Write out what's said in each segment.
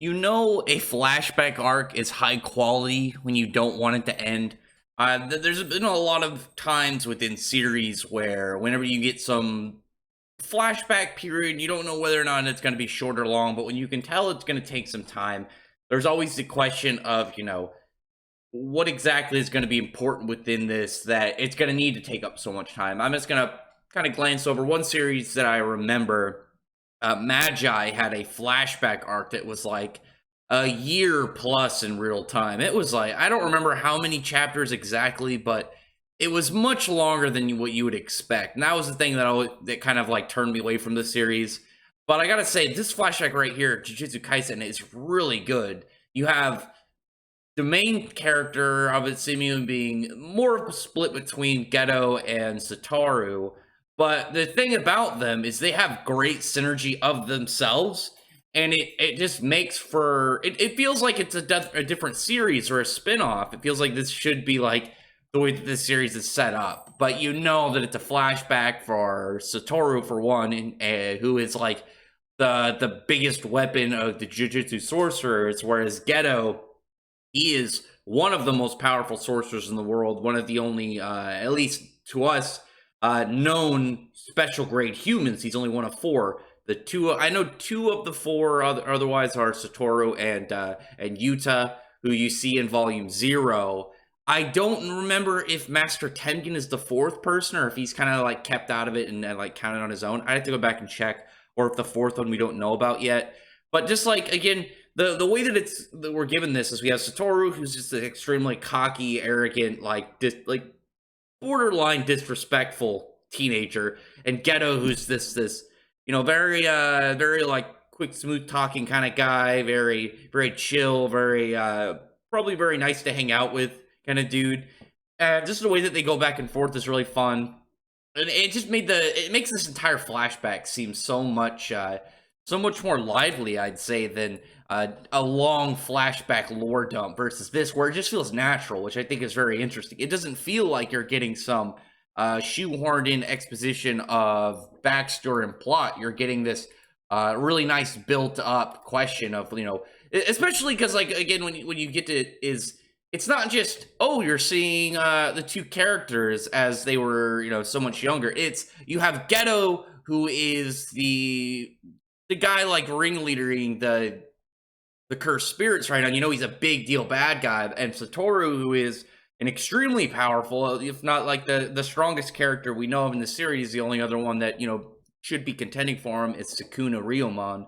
You know, a flashback arc is high quality when you don't want it to end. There's been a lot of times within series where whenever you get some flashback period, you don't know whether or not it's going to be short or long, but when you can tell it's going to take some time, there's always the question of, what exactly is going to be important within this that it's going to need to take up so much time. I'm just going to kind of glance over one series that I remember. Magi had a flashback arc that was like a year plus in real time. It was like, I don't remember how many chapters exactly, but it was much longer than what you would expect. And that was the thing that kind of like turned me away from the series. But I gotta say, this flashback right here, Jujutsu Kaisen, is really good. You have the main character of it seemingly being more of a split between Geto and Satoru. But the thing about them is they have great synergy of themselves, and it just makes for it feels like it's a different series or a spin-off. It feels like this should be like the way that this series is set up. But you know that it's a flashback for Satoru for one, and who is like the biggest weapon of the Jujutsu sorcerers, whereas Geto, he is one of the most powerful sorcerers in the world, one of the only, at least to us, known special grade humans. He's only one of four. The two I know, two of the four otherwise are Satoru and Yuta, who you see in Volume Zero. I don't remember if Master Tengen is the fourth person or if he's kind of like kept out of it and like counted on his own. I have to go back and check, or if the fourth one we don't know about yet. But just like again, the way that we're given this is we have Satoru, who's just an extremely cocky, arrogant, like borderline disrespectful teenager, and Geto, who's this very like quick, smooth talking kind of guy, very chill, very probably very nice to hang out with kind of dude. Just the way that they go back and forth is really fun, and it makes this entire flashback seem so much more lively, I'd say, than a long flashback lore dump versus this, where it just feels natural, which I think is very interesting. It doesn't feel like you're getting some shoehorned in exposition of backstory and plot. You're getting this really nice built up question of, especially because, like, again, when you get to it's not just, oh, you're seeing the two characters as they were, so much younger. It's, you have Geto, who is the guy like ringleadering the cursed spirits right now. He's a big deal bad guy, and Satoru, who is an extremely powerful, if not like the strongest character we know of in the series. The only other one that should be contending for him is Sukuna Ryomon.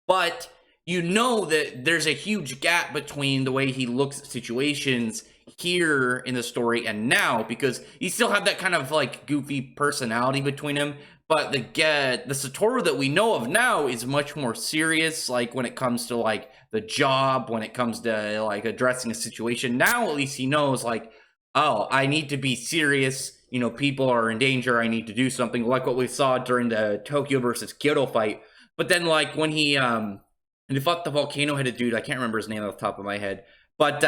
But that there's a huge gap between the way he looks at situations here in the story and now, because you still have that kind of like goofy personality between him. But the Satoru that we know of now is much more serious, like when it comes to like the job, when it comes to like addressing a situation. Now at least he knows, like, oh, I need to be serious. People are in danger. I need to do something, like what we saw during the Tokyo versus Kyoto fight. But then, like, when he fought the volcano-headed dude, I can't remember his name off the top of my head. But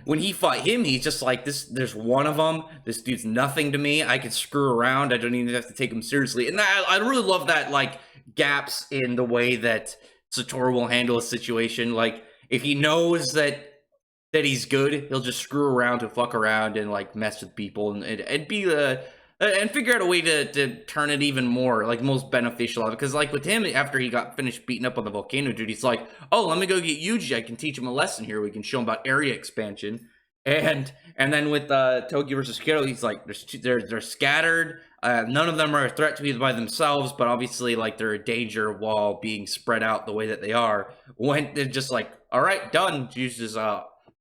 when he fought him, he's just like, there's one of them. This dude's nothing to me. I can screw around. I don't even have to take him seriously. And I really love that, like, gaps in the way that Satoru will handle a situation. Like, if he knows that he's good, he'll just screw around and fuck around and, like, mess with people and be and figure out a way to turn it even more, like, most beneficial. Because, like, with him, after he got finished beating up on the volcano dude, he's like, oh, let me go get Yuji. I can teach him a lesson here. We can show him about area expansion. And then with Tokyo versus Kyoto, he's like, they're scattered. None of them are a threat to either by themselves, but obviously, like, they're a danger while being spread out the way that they are. When they're just like, all right, done. Uses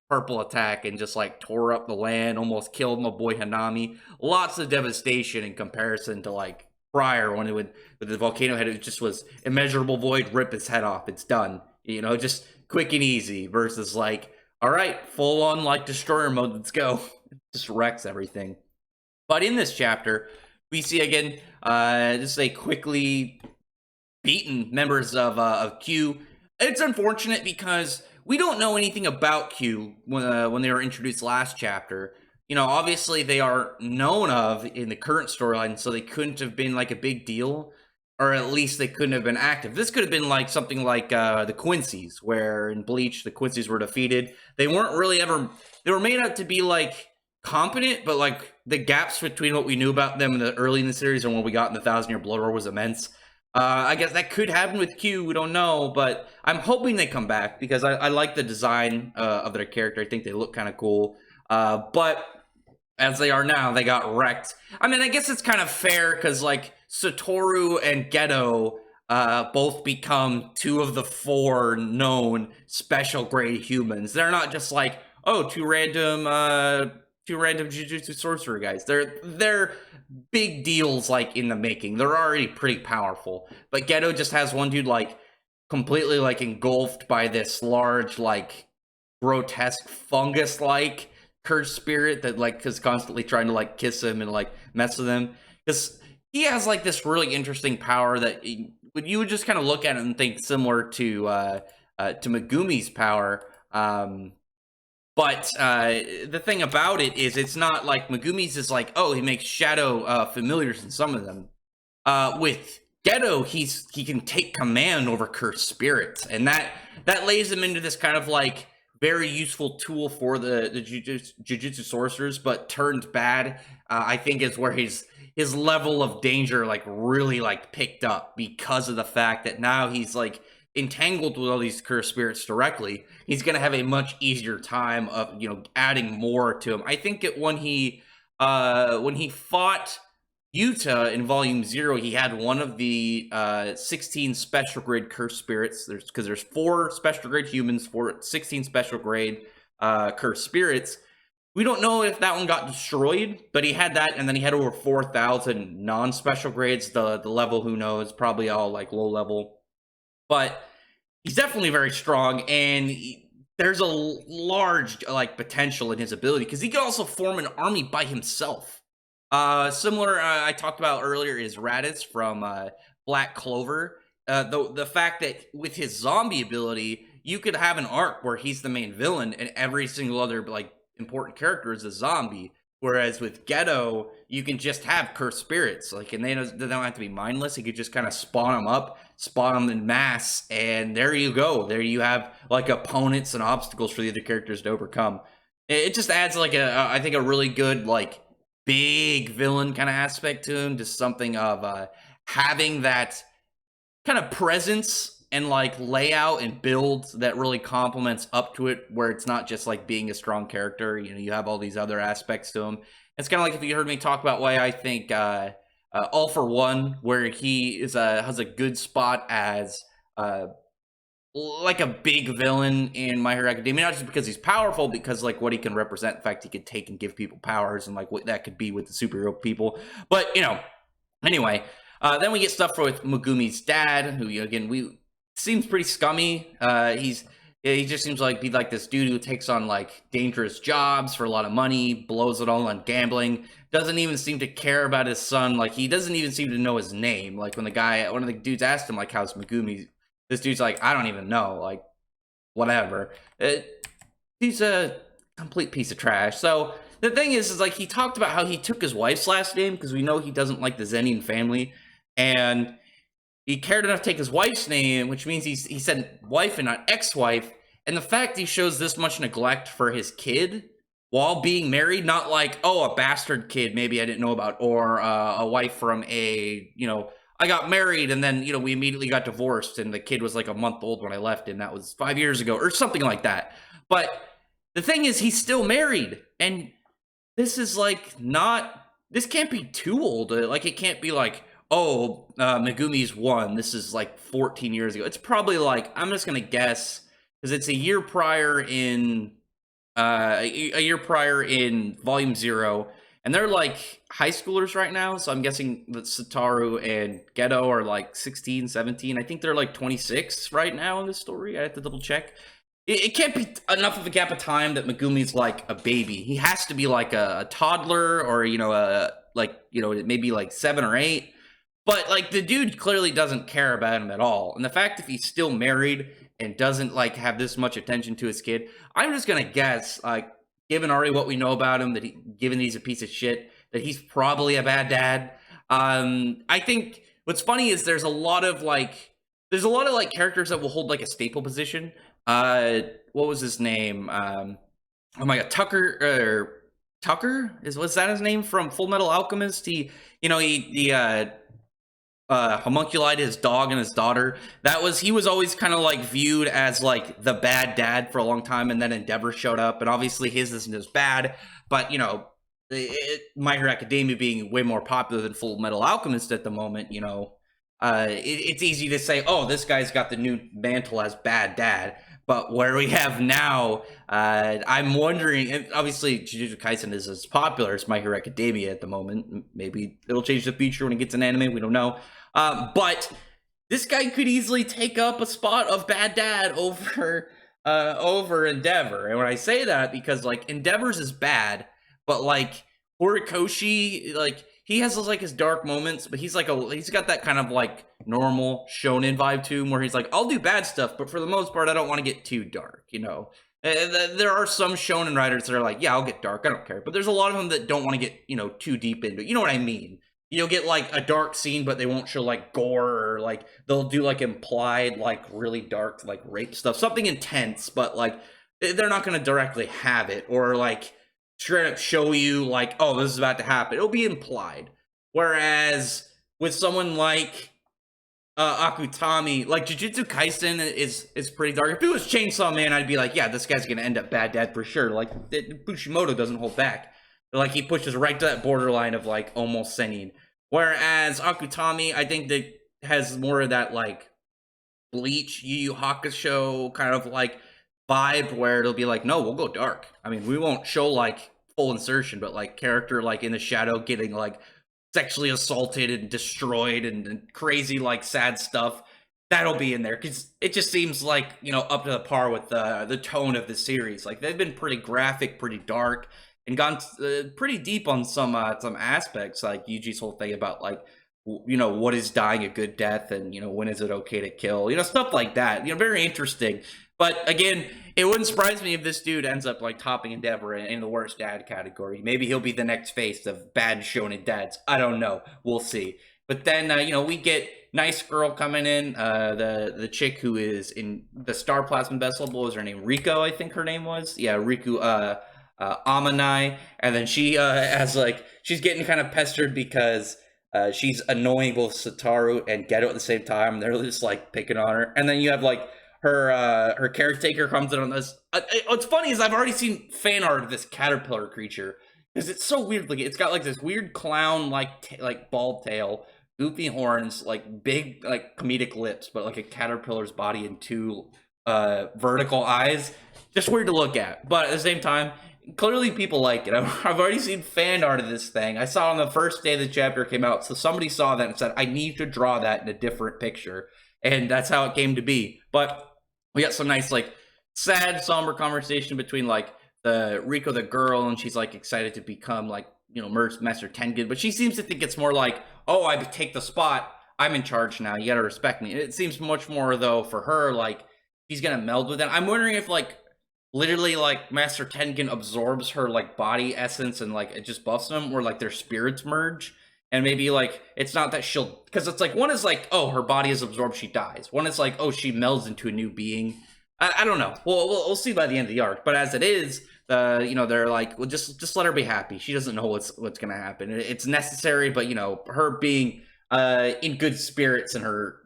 purple attack and just like tore up the land, almost killed my boy Hanami. Lots of devastation in comparison to like prior, when with the volcano head, it just was immeasurable void, rip his head off, it's done. Just quick and easy, versus like, all right, full on like destroyer mode, let's go. It just wrecks everything. But in this chapter, we see again just a quickly beaten members of Q. It's unfortunate because we don't know anything about Q when they were introduced last chapter. Obviously they are known of in the current storyline, so they couldn't have been like a big deal. or at least they couldn't have been active. This could have been like something like the Quincy's, where in Bleach the Quincy's were defeated. They weren't really ever. They were made out to be like competent, but like the gaps between what we knew about them in the early in the series and what we got in the Thousand Year Blood War was immense. I guess that could happen with Q. We don't know, but I'm hoping they come back because I like the design of their character. I think they look kind of cool. But as they are now, they got wrecked. I mean, I guess it's kind of fair because like Satoru and Geto both become two of the four known special grade humans. They're not just like, oh, two random Jujutsu sorcerer guys. They're big deals like in the making. They're already pretty powerful. But Geto just has one dude like completely like engulfed by this large like grotesque fungus like cursed spirit that like is constantly trying to like kiss him and like mess with him, because he has like this really interesting power that you would just kind of look at it and think similar to Megumi's power. But the thing about it is it's not like Megumi's is like, oh, he makes shadow familiars in some of them. With Geto, he can take command over cursed spirits, and that lays him into this kind of like very useful tool for the Jujutsu sorcerers, but turned bad. I think is where his level of danger like really like picked up because of the fact that now he's like entangled with all these cursed spirits directly. He's gonna have a much easier time of adding more to him. I think when he fought Yuta in Volume 0, he had one of the 16 special grade cursed spirits. There's 4 special grade humans, 16 special grade cursed spirits. We don't know if that one got destroyed, but he had that, and then he had over 4,000 non-special grades. The level, who knows, probably all like low level. But he's definitely very strong, and there's a large like potential in his ability, because he could also form an army by himself. Similar, I talked about earlier is Raditz from Black Clover. The fact that with his zombie ability, you could have an arc where he's the main villain and every single other like important character is a zombie. Whereas with Geto, you can just have cursed spirits, like, and they don't have to be mindless. You could just kind of spawn them up, spawn them in mass, and there you go. There you have like opponents and obstacles for the other characters to overcome. It just adds like I think a really good like big villain kind of aspect to him, just something of having that kind of presence and like layout and build that really complements up to it, where it's not just like being a strong character. You have all these other aspects to him. It's kind of like if you heard me talk about why I think All for One, where he has a good spot as like a big villain in My Hero Academia, not just because he's powerful, because like what he can represent. In fact, he could take and give people powers, and like what that could be with the superhero people. But anyway, then we get stuff with Megumi's dad, who again seems pretty scummy. He just seems like be like this dude who takes on like dangerous jobs for a lot of money, blows it all on gambling. Doesn't even seem to care about his son. Like, he doesn't even seem to know his name. Like, when one of the dudes asked him like, how's Megumi, this dude's like, I don't even know. Like, whatever. He's a complete piece of trash. So the thing is like, he talked about how he took his wife's last name because we know he doesn't like the Zenin family, and he cared enough to take his wife's name, which means he said wife and not ex-wife. And the fact he shows this much neglect for his kid while being married, not like, oh, a bastard kid maybe I didn't know about, or a wife from I got married and then, we immediately got divorced and the kid was like a month old when I left and that was 5 years ago or something like that. But the thing is, he's still married, and this is like this can't be too old. Like, it can't be like, oh, Megumi's 1. This is like 14 years ago. It's probably like, I'm just gonna guess, because it's a year prior in Volume 0, and they're like high schoolers right now. So I'm guessing that Satoru and Geto are like 16, 17. I think they're like 26 right now in this story. I have to double check. It can't be enough of a gap of time that Megumi's like a baby. He has to be like a toddler, or maybe like 7 or 8. But like, the dude clearly doesn't care about him at all. And the fact that he's still married and doesn't like have this much attention to his kid, I'm just gonna guess, like, given already what we know about him, given he's a piece of shit, that he's probably a bad dad. I think what's funny is there's a lot of like characters that will hold like a staple position. What was his name? Oh my god, Tucker was that his name from Full Metal Alchemist? He homunculite his dog and his daughter. He was always kind of like viewed as like the bad dad for a long time, and then Endeavor showed up, and obviously his isn't as bad, but My Hero Academia being way more popular than Full Metal Alchemist at the moment, it's easy to say, oh, this guy's got the new mantle as bad dad. But where we have now, I'm wondering, and obviously Jujutsu Kaisen is as popular as My Hero Academia at the moment. Maybe it'll change the future when it gets an anime, we don't know. But this guy could easily take up a spot of bad dad over Endeavor. And when I say that, because like Endeavor's is bad, but like Horikoshi, like he has like his dark moments, but he's got that kind of like normal shonen vibe to him, where he's like, I'll do bad stuff, but for the most part, I don't want to get too dark. There are some shonen writers that are like, yeah, I'll get dark, I don't care. But there's a lot of them that don't want to get too deep into it. You know what I mean? You'll get like a dark scene, but they won't show like gore, or like they'll do like implied like really dark like rape stuff, something intense, but like they're not going to directly have it, or like straight up show you like, oh, this is about to happen. It'll be implied. Whereas with someone like Akutami, like Jujutsu Kaisen is pretty dark. If it was Chainsaw Man, I'd be like, yeah, this guy's gonna end up bad dad for sure. Like Bushimoto doesn't hold back. Like he pushes right to that borderline of like almost senin. Whereas Akutami, I think that has more of that like Bleach, Yu Yu Hakusho kind of like vibe, where it'll be like, no, we'll go dark. I mean, we won't show like full insertion, but like character like in the shadow getting like sexually assaulted and destroyed and crazy like sad stuff, that'll be in there, because it just seems like up to the par with the tone of the series. Like they've been pretty graphic, pretty dark, and gone pretty deep on some aspects, like Yuji's whole thing about like what is dying a good death, and when is it okay to kill, stuff like that. Very interesting. But again, it wouldn't surprise me if this dude ends up like topping Endeavor in the worst dad category. Maybe he'll be the next face of bad shonen dads. I don't know. We'll see. But then we get nice girl coming in, the chick who is in the Star Plasma Vessel. What was her name? Riko, I think her name was. Yeah, Riku Amanai. And then she has like, she's getting kind of pestered because she's annoying both Satoru and Geto at the same time. They're just like picking on her. And then you have like her caretaker comes in on this. What's funny is I've already seen fan art of this caterpillar creature, because it's so weird looking. It's got like this weird clown like bald tail, goofy horns, like big like comedic lips, but like a caterpillar's body and two vertical eyes. Just weird to look at, but at the same time, clearly people like it. I've already seen fan art of this thing. I saw it on the first day the chapter came out, so somebody saw that and said, I need to draw that in a different picture, and that's how it came to be. But we got some nice, like, sad, somber conversation between, like, the Riko, the girl, and she's, like, excited to become, like, Master Tengen. But she seems to think it's more like, oh, I take the spot. I'm in charge now. You gotta respect me. It seems much more, though, for her, like, she's gonna meld with them. I'm wondering if, like, literally, like, Master Tengen absorbs her, like, body essence and, like, it just buffs them, or, like, their spirits merge. And maybe, like, it's not that she'll... Because it's like, one is like, oh, her body is absorbed, she dies. One is like, oh, she melds into a new being. I don't know. We'll see by the end of the arc. But as it is, they're like, well, just let her be happy. She doesn't know what's going to happen. It's necessary, but, her being in good spirits in her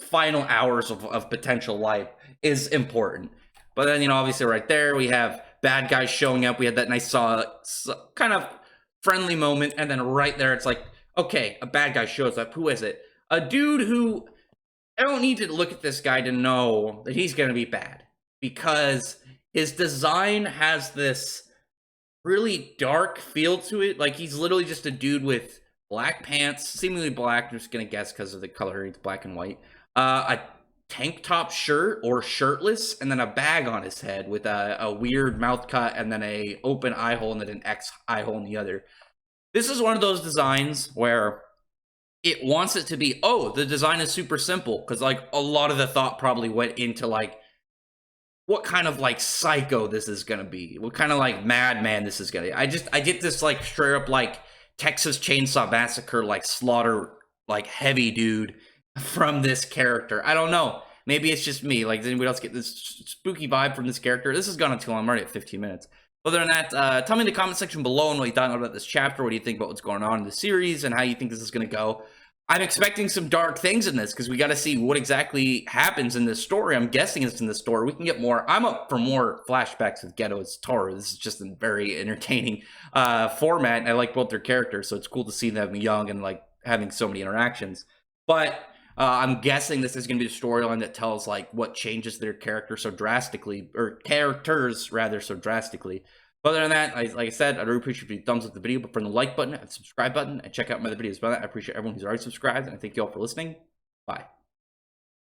final hours of potential life is important. But then, obviously right there, we have bad guys showing up. We had that nice kind of friendly moment, and then right there it's like, okay, a bad guy shows up. Who is it? A dude who, I don't need to look at this guy to know that he's gonna be bad, because his design has this really dark feel to it. Like, he's literally just a dude with black pants, seemingly black, I'm just gonna guess because of the color, it's black and white, a tank top shirt or shirtless, and then a bag on his head with a weird mouth cut, and then a open eye hole, and then an X eye hole in the other. This is one of those designs where it wants it to be, oh, the design is super simple, because like a lot of the thought probably went into like what kind of like psycho this is gonna be, what kind of like madman this is gonna be. I get this like straight up like Texas Chainsaw Massacre like slaughter like heavy dude from this character. I don't know. Maybe it's just me. Like, does anybody else get this spooky vibe from this character? This has gone on too long. I'm already at 15 minutes. Other than that, tell me in the comment section below and what you thought about this chapter. What do you think about what's going on in the series and how you think this is going to go? I'm expecting some dark things in this because we got to see what exactly happens in this story. I'm guessing it's in this story. We can get more. I'm up for more flashbacks with Geto and Satoru. This is just a very entertaining format. I like both their characters, so it's cool to see them young and like having so many interactions. But I'm guessing this is going to be a storyline that tells like what changes their character so drastically, or characters rather so drastically. But other than that, like I said, I really appreciate if you thumbs up the video, but from the like button and subscribe button, and check out my other videos. By that, I appreciate everyone who's already subscribed, and I thank you all for listening. Bye.